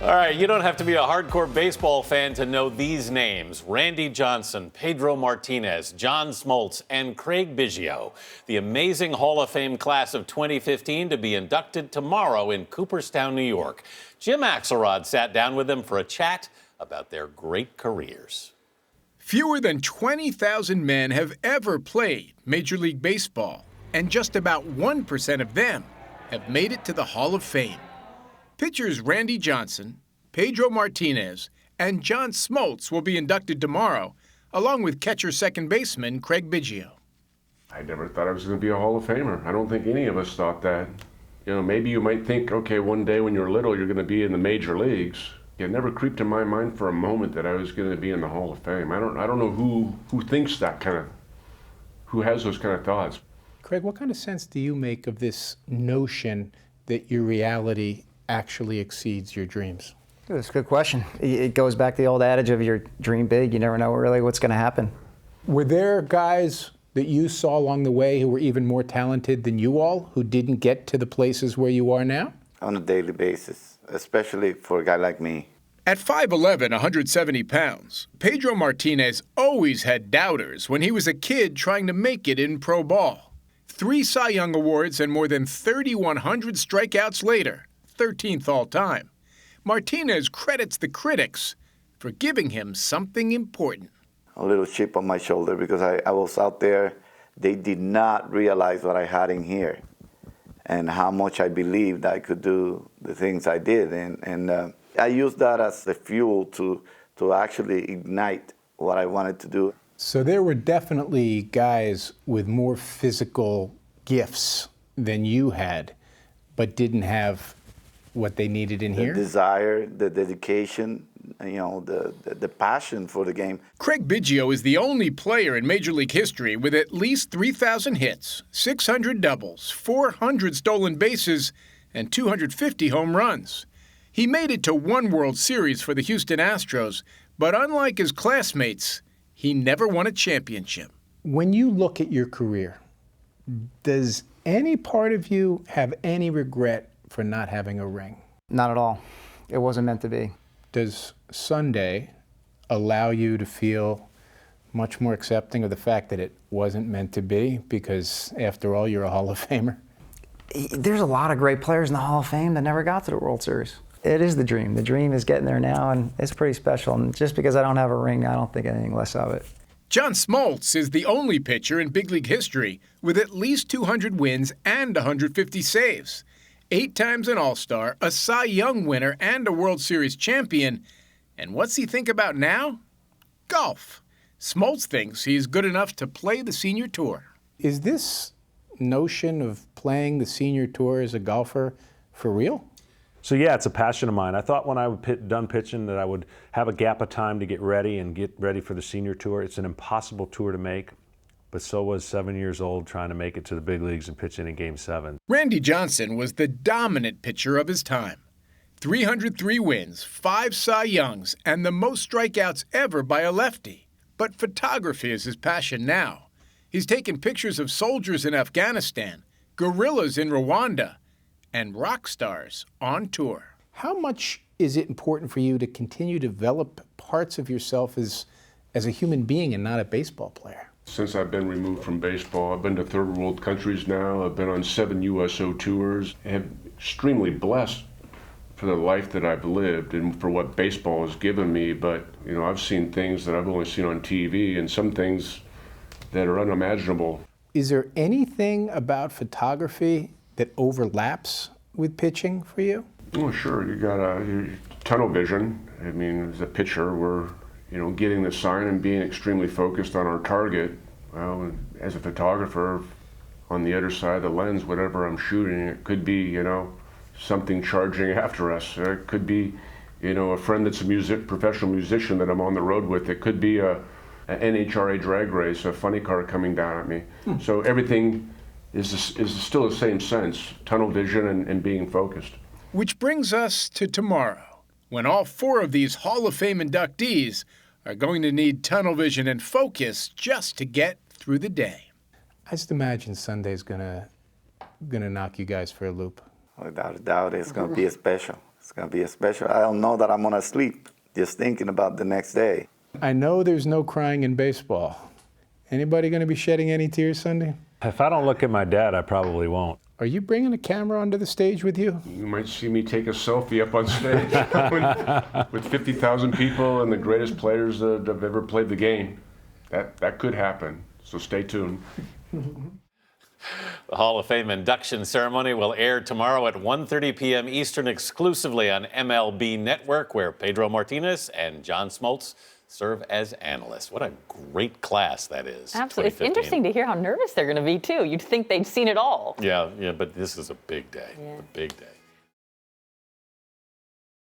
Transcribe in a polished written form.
All right, you don't have to be a hardcore baseball fan to know these names: Randy Johnson, Pedro Martinez, John Smoltz, and Craig Biggio. The amazing Hall of Fame class of 2015 to be inducted tomorrow in Cooperstown, New York. Jim Axelrod sat down with them for a chat about their great careers. Fewer than 20,000 men have ever played Major League Baseball, and just about 1% of them have made it to the Hall of Fame. Pitchers Randy Johnson, Pedro Martinez, and John Smoltz will be inducted tomorrow, along with catcher second baseman Craig Biggio. I never thought I was going to be a Hall of Famer. I don't think any of us thought that. You know, maybe you might think, okay, one day when you're little, you're going to be in the major leagues. It never creeped in my mind for a moment that I was going to be in the Hall of Fame. I don't know who thinks that kind of, who has those kind of thoughts. Craig, what kind of sense do you make of this notion that your reality actually exceeds your dreams? That's a good question. It goes back to the old adage of your dream big, you never know really what's going to happen. Were there guys that you saw along the way who were even more talented than you all, who didn't get to the places where you are now? On a daily basis, especially for a guy like me. At 5'11", 170 pounds, Pedro Martinez always had doubters when he was a kid trying to make it in pro ball. 3 Cy Young Awards and more than 3,100 strikeouts later, 13th all time, Martinez credits the critics for giving him something important. A little chip on my shoulder because I was out there. They did not realize what I had in here and how much I believed I could do the things I did. And I used that as the fuel to actually ignite what I wanted to do. So there were definitely guys with more physical gifts than you had, but didn't have what they needed in here? The desire, the dedication, you know, the passion for the game. Craig Biggio is the only player in Major League history with at least 3,000 hits, 600 doubles, 400 stolen bases, and 250 home runs. He made it to one World Series for the Houston Astros, but unlike his classmates, he never won a championship. When you look at your career, does any part of you have any regret for not having a ring? Not at all. It wasn't meant to be. Does Sunday allow you to feel much more accepting of the fact that it wasn't meant to be? Because after all, you're a Hall of Famer. There's a lot of great players in the Hall of Fame that never got to the World Series. It is the dream. The dream is getting there now, and it's pretty special. And just because I don't have a ring, I don't think anything less of it. John Smoltz is the only pitcher in big league history with at least 200 wins and 150 saves. 8 times an All-Star, a Cy Young winner, and a World Series champion. And what's he think about now? Golf. Smoltz thinks he's good enough to play the senior tour. Is this notion of playing the senior tour as a golfer for real? So yeah, it's a passion of mine. I thought when I would done pitching that I would have a gap of time to get ready for the senior tour. It's an impossible tour to make, but so was 7 years old trying to make it to the big leagues and pitching in Game 7. Randy Johnson was the dominant pitcher of his time. 303 wins, 5 Cy Youngs, and the most strikeouts ever by a lefty. But photography is his passion now. He's taken pictures of soldiers in Afghanistan, gorillas in Rwanda, and rock stars on tour. How much is it important for you to continue to develop parts of yourself as a human being and not a baseball player? Since I've been removed from baseball, I've been to third world countries now. I've been on 7 USO tours. I'm extremely blessed for the life that I've lived and for what baseball has given me. But, you know, I've seen things that I've only seen on TV and some things that are unimaginable. Is there anything about photography that overlaps with pitching for you? Oh, sure. You got your tunnel vision. I mean, as a pitcher, we're, you know, getting the sign and being extremely focused on our target. Well, as a photographer, on the other side of the lens, whatever I'm shooting, it could be, you know, something charging after us. It could be, you know, a friend that's a professional musician that I'm on the road with. It could be an NHRA drag race, a funny car coming down at me. So everything is still the same sense, tunnel vision and being focused. Which brings us to tomorrow, when all 4 of these Hall of Fame inductees are going to need tunnel vision and focus just to get through the day. I just imagine Sunday's gonna knock you guys for a loop. Without a doubt, it's going to be special. It's going to be a special. I don't know that I'm going to sleep just thinking about the next day. I know there's no crying in baseball. Anybody going to be shedding any tears Sunday? If I don't look at my dad, I probably won't. Are you bringing a camera onto the stage with you? You might see me take a selfie up on stage with 50,000 people and the greatest players that have ever played the game. That could happen, so stay tuned. The Hall of Fame induction ceremony will air tomorrow at 1:30 p.m. Eastern exclusively on MLB Network, where Pedro Martinez and John Smoltz serve as analysts. What a great class that is. Absolutely. It's interesting to hear how nervous they're going to be, too. You'd think they'd seen it all. Yeah, but this is a big day. Yeah. A big day.